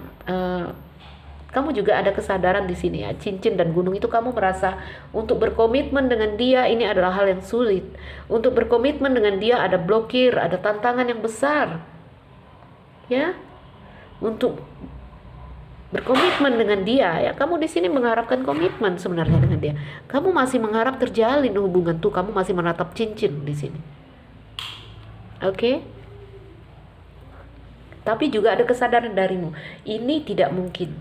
kamu juga ada kesadaran di sini ya, cincin dan gunung itu kamu merasa untuk berkomitmen dengan dia ini adalah hal yang sulit. Untuk berkomitmen dengan dia ada blokir, ada tantangan yang besar. Ya, untuk berkomitmen dengan dia ya, kamu di sini mengharapkan komitmen sebenarnya dengan dia. Kamu masih mengharap terjalin hubungan tuh, kamu masih menatap cincin di sini. Oke? Tapi juga ada kesadaran darimu, ini tidak mungkin.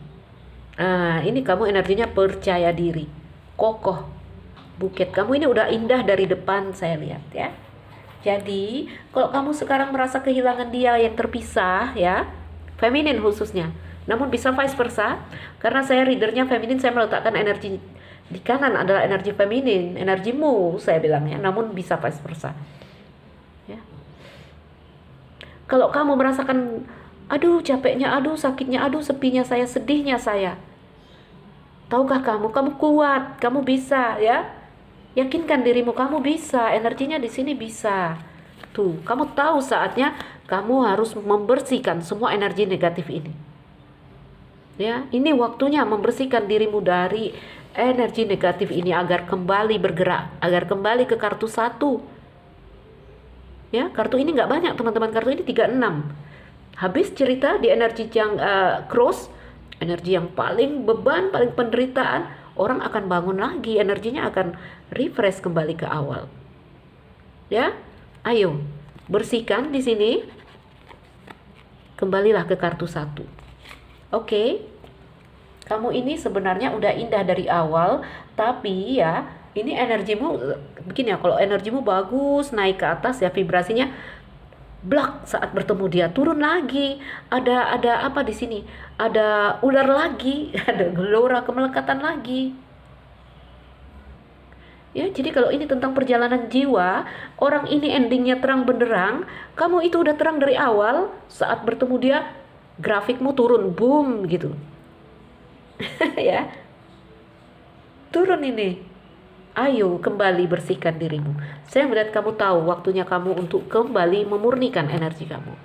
Ini kamu energinya percaya diri, kokoh. Buket kamu ini udah indah dari depan saya lihat ya. Jadi kalau kamu sekarang merasa kehilangan dia yang terpisah ya, feminin khususnya, namun bisa vice versa, karena saya readernya feminin, saya meletakkan energi di kanan adalah energi feminin, energimu saya bilangnya, namun bisa vice versa ya. Kalau kamu merasakan aduh capeknya, aduh sakitnya, aduh sepinya saya, sedihnya saya, tahukah kamu kuat, kamu bisa ya. Yakinkan dirimu, kamu bisa, energinya di sini bisa. Tuh, kamu tahu saatnya kamu harus membersihkan semua energi negatif ini. Ya, ini waktunya membersihkan dirimu dari energi negatif ini agar kembali bergerak, agar kembali ke kartu 1. Ya, kartu ini nggak banyak teman-teman, kartu ini 36. Habis cerita di energi yang cross, energi yang paling beban, paling penderitaan, orang akan bangun lagi, energinya akan refresh kembali ke awal. Ya, ayo bersihkan di sini. Kembalilah ke kartu 1. Oke. Kamu ini sebenarnya udah indah dari awal, tapi ya, ini energimu begini ya, kalau energimu bagus, naik ke atas ya vibrasinya, blak saat bertemu dia turun lagi. Ada apa di sini? Ada ular lagi, ada gelora kemelekatan lagi. Ya, jadi kalau ini tentang perjalanan jiwa, orang ini endingnya terang benderang, kamu itu udah terang dari awal, saat bertemu dia grafikmu turun, boom gitu. Ya. Turun ini. Ayo kembali bersihkan dirimu. Saya melihat kamu tahu waktunya kamu untuk kembali memurnikan energi kamu.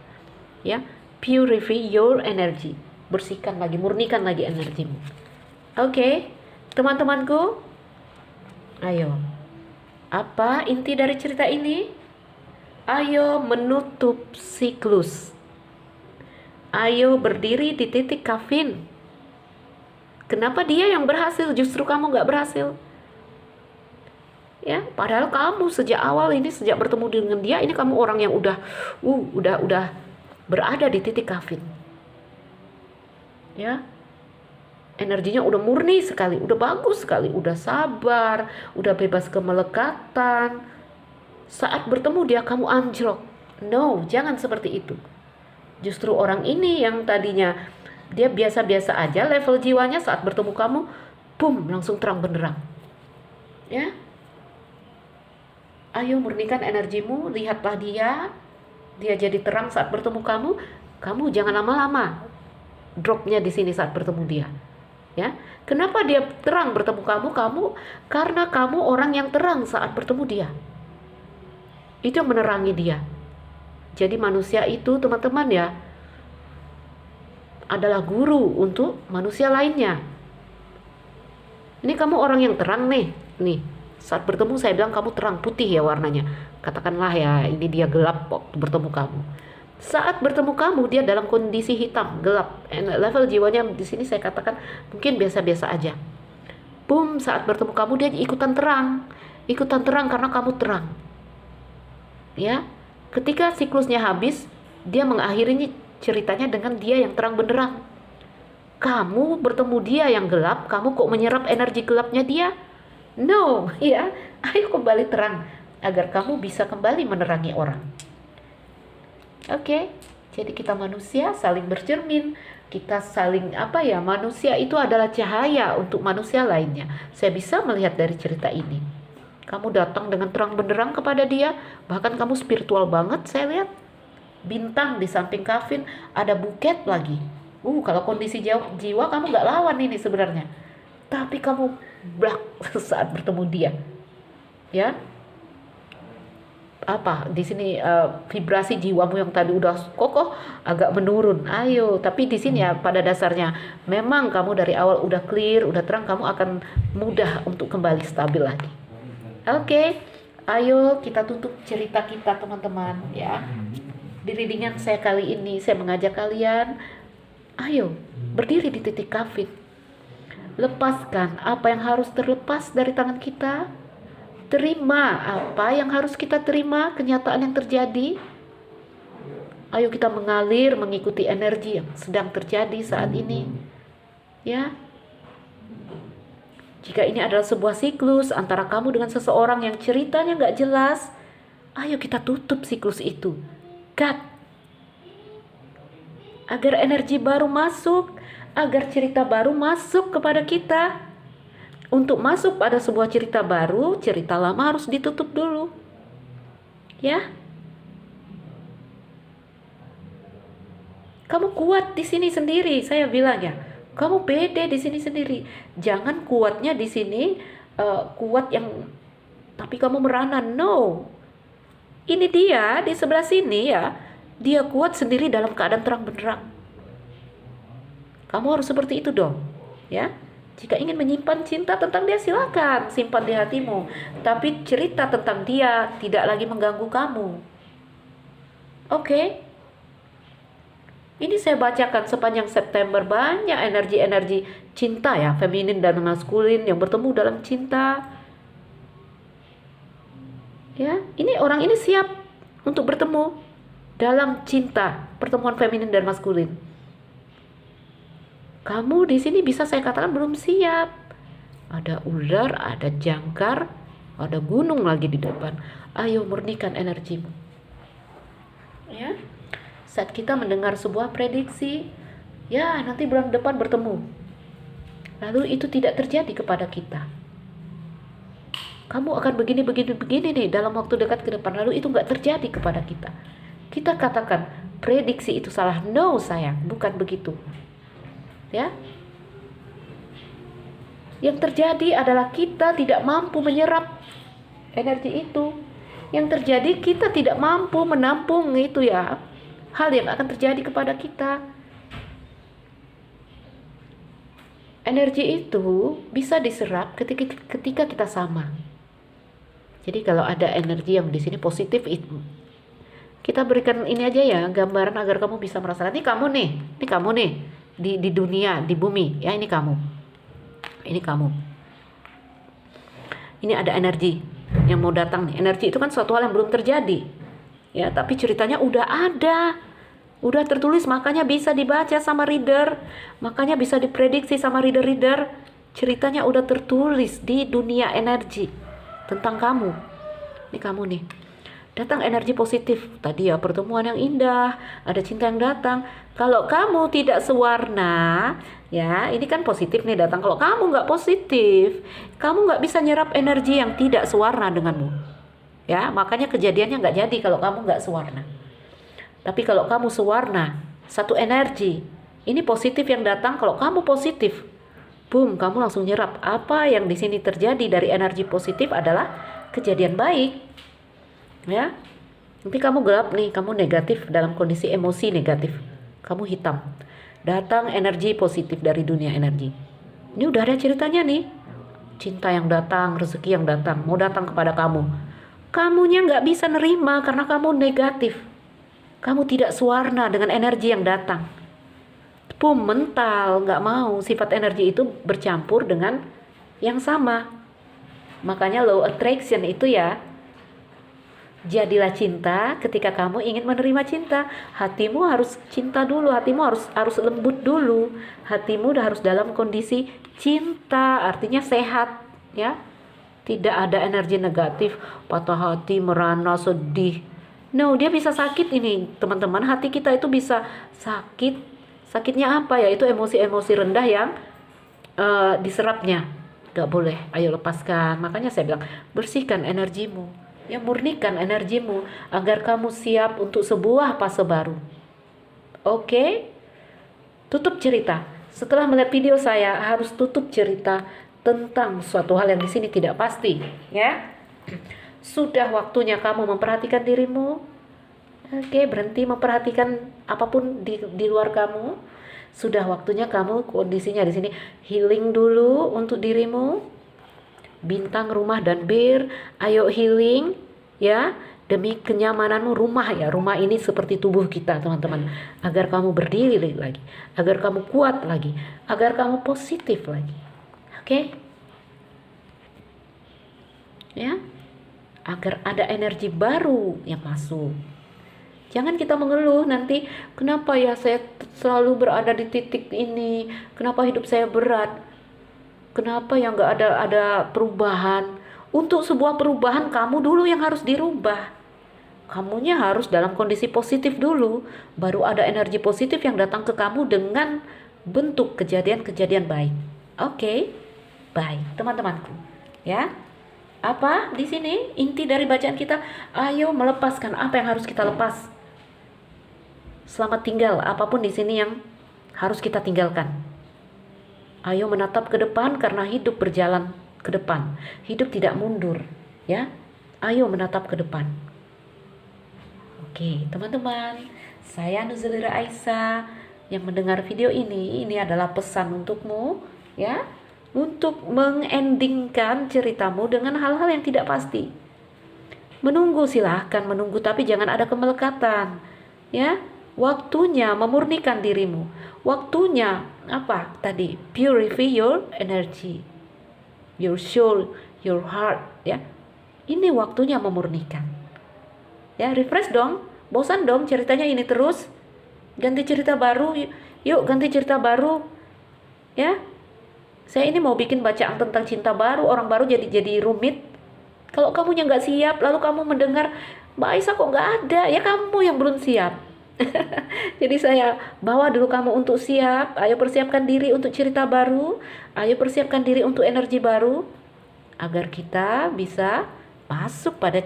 Ya, purify your energy. Bersihkan lagi, murnikan lagi energimu. Oke, teman-temanku. Ayo. Apa inti dari cerita ini? Ayo menutup siklus. Ayo berdiri di titik kafin. Kenapa dia yang berhasil, justru kamu gak berhasil? Ya, padahal kamu sejak awal ini, sejak bertemu dengan dia, ini kamu orang yang udah berada di titik kafin. Ya, energinya udah murni sekali, udah bagus sekali, udah sabar, udah bebas kemelekatan. Saat bertemu dia kamu anjlok. No, jangan seperti itu. Justru orang ini yang tadinya dia biasa-biasa aja level jiwanya, saat bertemu kamu, boom, langsung terang benderang. Ya. Ayo murnikan energimu, lihatlah dia jadi terang saat bertemu kamu. Kamu jangan lama-lama dropnya di sini saat bertemu dia. Ya, kenapa dia terang bertemu kamu? Karena kamu orang yang terang saat bertemu dia. Itu yang menerangi dia. Jadi manusia itu teman-teman ya adalah guru untuk manusia lainnya. Ini kamu orang yang terang nih. Nih, saat bertemu saya bilang kamu terang putih ya warnanya. Katakanlah ya ini dia gelap waktu bertemu kamu. Saat bertemu kamu dia dalam kondisi hitam, gelap. Level jiwanya di sini saya katakan mungkin biasa-biasa aja. Boom, saat bertemu kamu dia ikutan terang. Ikutan terang karena kamu terang. Ya. Ketika siklusnya habis, dia mengakhiri ceritanya dengan dia yang terang benderang. Kamu bertemu dia yang gelap, kamu kok menyerap energi gelapnya dia? No, ya. Ayo kembali terang agar kamu bisa kembali menerangi orang. Oke, jadi kita manusia saling bercermin. Kita saling manusia itu adalah cahaya untuk manusia lainnya. Saya bisa melihat dari cerita ini. Kamu datang dengan terang benderang kepada dia, bahkan kamu spiritual banget saya lihat. Bintang di samping Kavin, ada buket lagi. Kalau kondisi jiwa kamu gak lawan ini sebenarnya. Tapi kamu blak saat bertemu dia. Ya. Di sini vibrasi jiwamu yang tadi udah kokoh agak menurun. Ayo, tapi di sini ya pada dasarnya memang kamu dari awal udah clear, udah terang, kamu akan mudah untuk kembali stabil lagi. Oke, ayo kita tutup cerita kita teman-teman ya. Di readingan saya kali ini saya mengajak kalian, ayo berdiri di titik Kavin. Lepaskan apa yang harus terlepas dari tangan kita. Terima apa yang harus kita terima, kenyataan yang terjadi. Ayo kita mengalir mengikuti energi yang sedang terjadi saat ini. Ya. Jika ini adalah sebuah siklus antara kamu dengan seseorang yang ceritanya gak jelas, ayo kita tutup siklus itu. Cut. Agar energi baru masuk, agar cerita baru masuk kepada kita. Untuk masuk pada sebuah cerita baru, cerita lama harus ditutup dulu. Ya. Kamu kuat di sini sendiri, saya bilang ya. Kamu pede di sini sendiri. Jangan kuatnya di sini kuat yang tapi kamu merana. No. Ini dia di sebelah sini ya. Dia kuat sendiri dalam keadaan terang benderang. Kamu harus seperti itu dong. Ya. Jika ingin menyimpan cinta tentang dia silakan simpan di hatimu. Tapi cerita tentang dia tidak lagi mengganggu kamu. Oke. Ini saya bacakan sepanjang September banyak energi-energi cinta ya, feminin dan maskulin yang bertemu dalam cinta. Ya, ini orang ini siap untuk bertemu dalam cinta, pertemuan feminin dan maskulin. Kamu di sini bisa saya katakan belum siap. Ada ular, ada jangkar, ada gunung lagi di depan. Ayo murnikan energimu. Ya. Saat kita mendengar sebuah prediksi, ya nanti bulan depan bertemu. Lalu itu tidak terjadi kepada kita. Kamu akan begini nih dalam waktu dekat ke depan. Lalu itu nggak terjadi kepada kita. Kita katakan prediksi itu salah. No sayang, bukan begitu. Ya. Yang terjadi adalah kita tidak mampu menyerap energi itu. Yang terjadi kita tidak mampu menampung itu ya. Hal yang akan terjadi kepada kita. Energi itu bisa diserap ketika kita sama. Jadi kalau ada energi yang di sini positif, kita berikan ini aja ya, gambaran agar kamu bisa merasakan. Ini kamu nih di dunia, di bumi. Ya ini kamu. Ini ada energi yang mau datang nih. Energi itu kan suatu hal yang belum terjadi. Ya, tapi ceritanya udah ada. Udah tertulis, makanya bisa dibaca sama reader. Makanya bisa diprediksi sama reader-reader. Ceritanya udah tertulis di dunia energi tentang kamu. Ini kamu nih. Datang energi positif. Tadi ya pertemuan yang indah, ada cinta yang datang. Kalau kamu tidak sewarna, ya ini kan positif nih datang. Kalau kamu nggak positif, kamu nggak bisa nyerap energi yang tidak sewarna denganmu. Ya, makanya kejadiannya nggak jadi kalau kamu nggak sewarna. Tapi kalau kamu sewarna, satu energi, ini positif yang datang. Kalau kamu positif, boom, kamu langsung nyerap. Apa yang di sini terjadi dari energi positif adalah kejadian baik. Ya. Nanti kamu gelap nih, kamu negatif dalam kondisi emosi negatif. Kamu hitam. Datang energi positif dari dunia energi. Ini udah ada ceritanya nih. Cinta yang datang, rezeki yang datang, mau datang kepada kamu. Kamunya nggak bisa nerima karena kamu negatif. Kamu tidak sewarna dengan energi yang datang. Mental, nggak mau sifat energi itu bercampur dengan yang sama. Makanya law attraction itu ya, jadilah cinta ketika kamu ingin menerima cinta. Hatimu harus cinta dulu, hatimu harus lembut dulu. Hatimu udah harus dalam kondisi cinta, artinya sehat ya. Tidak ada energi negatif, patah hati, merana, sedih. No, dia bisa sakit ini teman-teman. Hati kita itu bisa sakit. Sakitnya apa ya? Itu emosi-emosi rendah yang diserapnya. Gak boleh, ayo lepaskan. Makanya saya bilang, bersihkan energimu. Ya, murnikan energimu agar kamu siap untuk sebuah fase baru. Oke? Tutup cerita. Setelah melihat video saya, harus tutup cerita tentang suatu hal yang di sini tidak pasti, ya. Sudah waktunya kamu memperhatikan dirimu. Oke, berhenti memperhatikan apapun di luar kamu. Sudah waktunya kamu kondisinya di sini healing dulu untuk dirimu. Bintang, rumah, dan bir, ayo healing ya, demi kenyamananmu. Rumah ya, rumah ini seperti tubuh kita teman-teman, agar kamu berdiri lagi, agar kamu kuat lagi, agar kamu positif lagi. Oke? Ya, agar ada energi baru yang masuk. Jangan kita mengeluh nanti, kenapa ya saya selalu berada di titik ini, kenapa hidup saya berat. Kenapa yang nggak ada perubahan? Untuk sebuah perubahan kamu dulu yang harus dirubah. Kamunya harus dalam kondisi positif dulu, baru ada energi positif yang datang ke kamu dengan bentuk kejadian-kejadian baik. Oke, baik teman-temanku. Ya, apa di sini inti dari bacaan kita? Ayo melepaskan apa yang harus kita lepas. Selamat tinggal apapun di sini yang harus kita tinggalkan. Ayo menatap ke depan karena hidup berjalan ke depan. Hidup tidak mundur, ya. Ayo menatap ke depan. Oke, teman-teman. Saya Nuzulira Aisyah yang mendengar video ini adalah pesan untukmu, ya. Untuk mengendingkan ceritamu dengan hal-hal yang tidak pasti. Menunggu silahkan menunggu, tapi jangan ada kemelekatan, ya. Waktunya memurnikan dirimu. Waktunya apa tadi? Purify your energy, your soul, your heart, ya. Ini waktunya memurnikan. Ya, refresh dong. Bosan dong ceritanya ini terus. Ganti cerita baru. Yuk ganti cerita baru. Ya. Saya ini mau bikin bacaan tentang cinta baru, orang baru jadi rumit. Kalau kamunya nggak siap, lalu kamu mendengar, Mbak Aisyah kok nggak ada, ya kamu yang belum siap. Jadi saya bawa dulu kamu untuk siap. Ayo persiapkan diri untuk cerita baru. Ayo persiapkan diri untuk energi baru, agar kita bisa masuk pada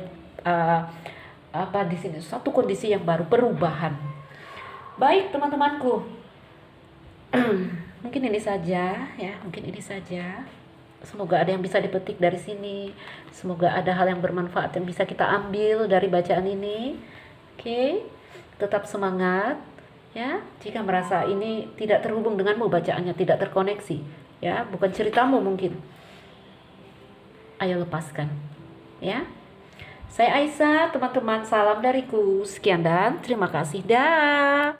di sini satu kondisi yang baru, perubahan. Baik teman-temanku, mungkin ini saja ya, mungkin ini saja. Semoga ada yang bisa dipetik dari sini. Semoga ada hal yang bermanfaat yang bisa kita ambil dari bacaan ini. Oke. Tetap semangat ya. Jika merasa ini tidak terhubung denganmu, bacaannya tidak terkoneksi ya, bukan ceritamu mungkin, ayo lepaskan ya. Saya Aisyah teman-teman, salam dariku, sekian dan terima kasih dah.